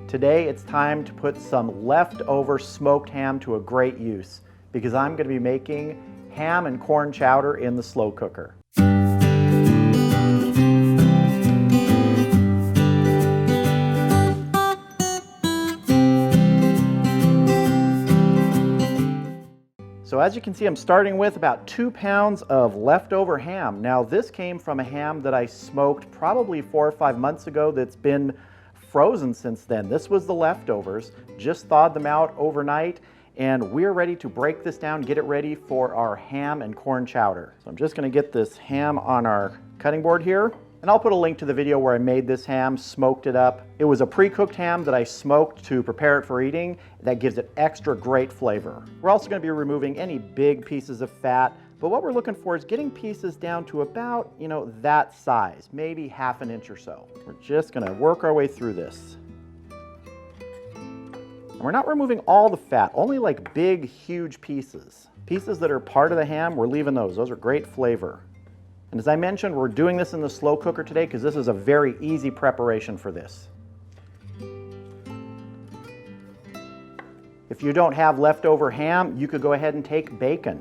Today it's time to put some leftover smoked ham to a great use because I'm going to be making ham and corn chowder in the slow cooker. So as you can see, I'm starting with about 2 pounds of leftover ham. Now this came from a ham that I smoked probably 4 or 5 months ago that's been frozen since then. This was the leftovers, just thawed them out overnight, and we're ready to break this down, get it ready for our ham and corn chowder. So I'm just gonna get this ham on our cutting board here, and I'll put a link to the video where I made this ham, smoked it up. It was a pre-cooked ham that I smoked to prepare it for eating. That gives it extra great flavor. We're also gonna be removing any big pieces of fat, but what we're looking for is getting pieces down to about, that size, maybe 1/2 inch or so. We're just gonna work our way through this. And we're not removing all the fat, only like big, huge pieces. Pieces that are part of the ham, we're leaving those. Those are great flavor. And as I mentioned, we're doing this in the slow cooker today because this is a very easy preparation for this. If you don't have leftover ham, you could go ahead and take bacon.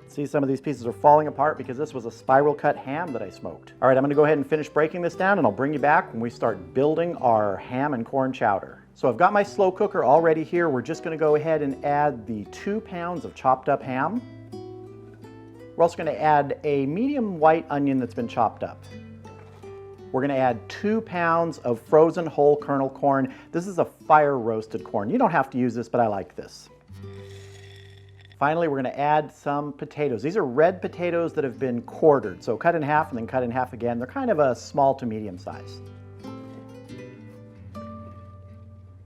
See, some of these pieces are falling apart because this was a spiral cut ham that I smoked. All right, I'm gonna go ahead and finish breaking this down and I'll bring you back when we start building our ham and corn chowder. So I've got my slow cooker all ready here. We're just gonna go ahead and add the 2 pounds of chopped up ham. We're also gonna add a medium white onion that's been chopped up. We're gonna add 2 pounds of frozen whole kernel corn. This is a fire roasted corn. You don't have to use this, but I like this. Finally, we're gonna add some potatoes. These are red potatoes that have been quartered, so cut in half and then cut in half again. They're kind of a small to medium size.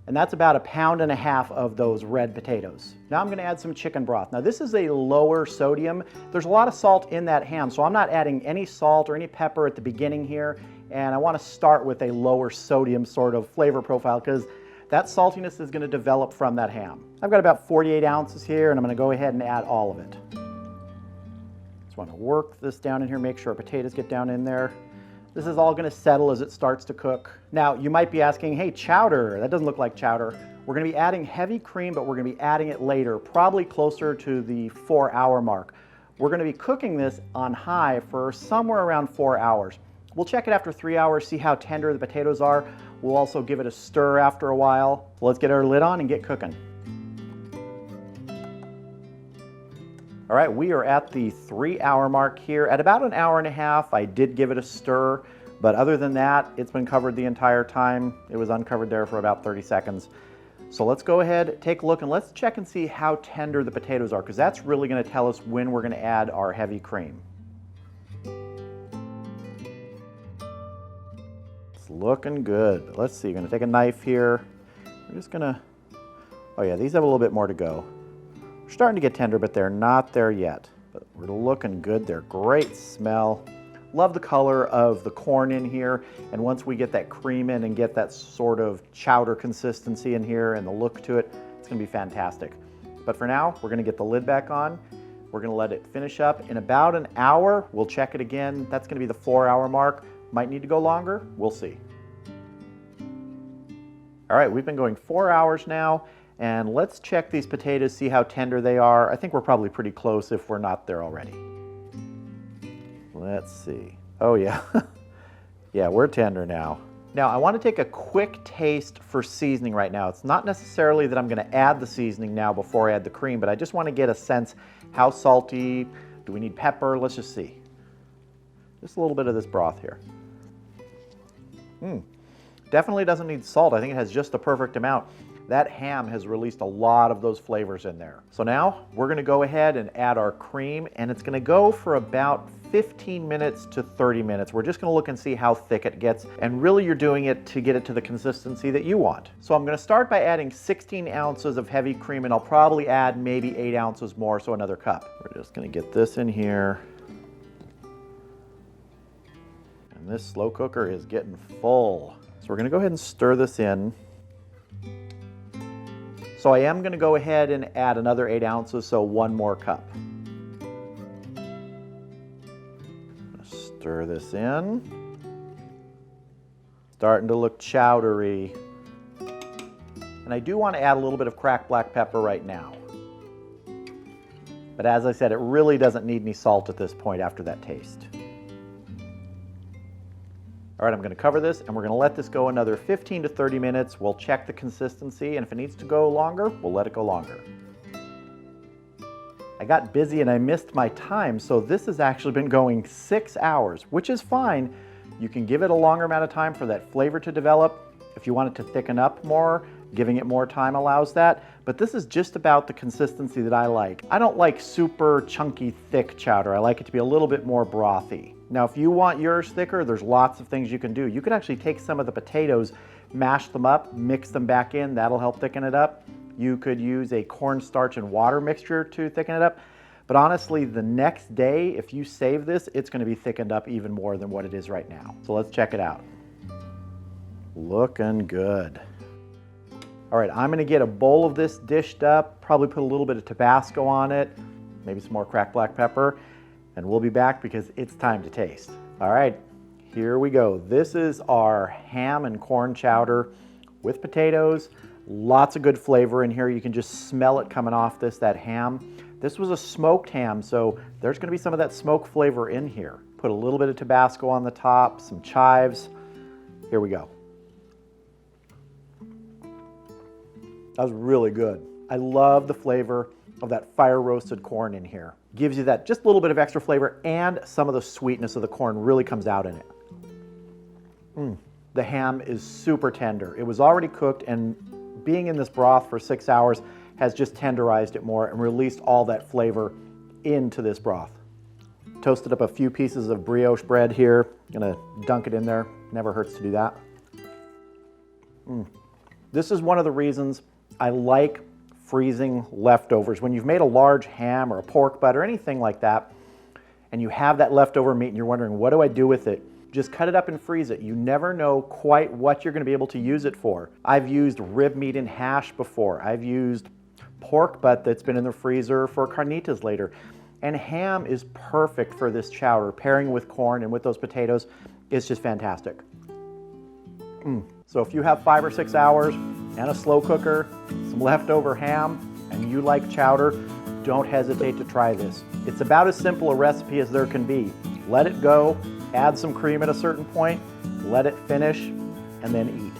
And that's about 1.5 pounds of those red potatoes. Now I'm gonna add some chicken broth. Now this is a lower sodium. There's a lot of salt in that ham, so I'm not adding any salt or any pepper at the beginning here. And I wanna start with a lower sodium sort of flavor profile because that saltiness is gonna develop from that ham. I've got about 48 ounces here and I'm gonna go ahead and add all of it. Just wanna work this down in here, make sure our potatoes get down in there. This is all gonna settle as it starts to cook. Now, you might be asking, hey, chowder, that doesn't look like chowder. We're gonna be adding heavy cream, but we're gonna be adding it later, probably closer to the 4-hour mark. We're gonna be cooking this on high for somewhere around 4 hours. We'll check it after 3 hours, see how tender the potatoes are. We'll also give it a stir after a while. So let's get our lid on and get cooking. All right, we are at the 3-hour mark here. At about 1.5 hours, I did give it a stir, but other than that, it's been covered the entire time. It was uncovered there for about 30 seconds. So let's go ahead, take a look, and let's check and see how tender the potatoes are, because that's really gonna tell us when we're gonna add our heavy cream. It's looking good. Let's see, gonna take a knife here. We're just gonna, oh yeah, these have a little bit more to go. We're starting to get tender, but they're not there yet. But we're looking good. They're great smell. Love the color of the corn in here. And once we get that cream in and get that sort of chowder consistency in here and the look to it, it's gonna be fantastic. But for now, we're gonna get the lid back on. We're gonna let it finish up. In about 1 hour, we'll check it again. That's gonna be the 4-hour mark. Might need to go longer, we'll see. All right, we've been going 4 hours now. And let's check these potatoes, see how tender they are. I think we're probably pretty close if we're not there already. Let's see. Oh yeah, yeah, we're tender now. Now I want to take a quick taste for seasoning right now. It's not necessarily that I'm going to add the seasoning now before I add the cream, but I just want to get a sense how salty, do we need pepper? Let's just see. Just a little bit of this broth here. Definitely doesn't need salt. I think it has just the perfect amount. That ham has released a lot of those flavors in there. So now we're gonna go ahead and add our cream, and it's gonna go for about 15 minutes to 30 minutes. We're just gonna look and see how thick it gets, and really you're doing it to get it to the consistency that you want. So I'm gonna start by adding 16 ounces of heavy cream, and I'll probably add maybe 8 ounces more, so another cup. We're just gonna get this in here. And this slow cooker is getting full. So we're gonna go ahead and stir this in. So I am gonna go ahead and add another 8 ounces, so 1 more cup. Stir this in. Starting to look chowdery. And I do want to add a little bit of cracked black pepper right now. But as I said, it really doesn't need any salt at this point after that taste. All right, I'm going to cover this and we're going to let this go another 15 to 30 minutes. We'll check the consistency, and if it needs to go longer, we'll let it go longer. I got busy and I missed my time, so this has actually been going 6 hours, which is fine. You can give it a longer amount of time for that flavor to develop. If you want it to thicken up more, giving it more time allows that. But this is just about the consistency that I like. I don't like super chunky, thick chowder. I like it to be a little bit more brothy. Now, if you want yours thicker, there's lots of things you can do. You can actually take some of the potatoes, mash them up, mix them back in. That'll help thicken it up. You could use a cornstarch and water mixture to thicken it up. But honestly, the next day, if you save this, it's going to be thickened up even more than what it is right now. So let's check it out. Looking good. All right, I'm going to get a bowl of this dished up, probably put a little bit of Tabasco on it, maybe some more cracked black pepper, and we'll be back because it's time to taste. All right, here we go. This is our ham and corn chowder with potatoes. Lots of good flavor in here. You can just smell it coming off that ham. This was a smoked ham, so there's going to be some of that smoke flavor in here. Put a little bit of Tabasco on the top, some chives. Here we go. That was really good. I love the flavor of that fire roasted corn in here. Gives you that just a little bit of extra flavor, and some of the sweetness of the corn really comes out in it. The ham is super tender. It was already cooked, and being in this broth for 6 hours has just tenderized it more and released all that flavor into this broth. Toasted up a few pieces of brioche bread here. Gonna dunk it in there. Never hurts to do that. This is one of the reasons I like freezing leftovers. When you've made a large ham or a pork butt or anything like that, and you have that leftover meat and you're wondering, what do I do with it? Just cut it up and freeze it. You never know quite what you're going to be able to use it for. I've used rib meat in hash before. I've used pork butt that's been in the freezer for carnitas later. And ham is perfect for this chowder. Pairing with corn and with those potatoes is just fantastic. So if you have 5 or 6 hours and a slow cooker, some leftover ham, and you like chowder, don't hesitate to try this. It's about as simple a recipe as there can be. Let it go, add some cream at a certain point, let it finish, and then eat.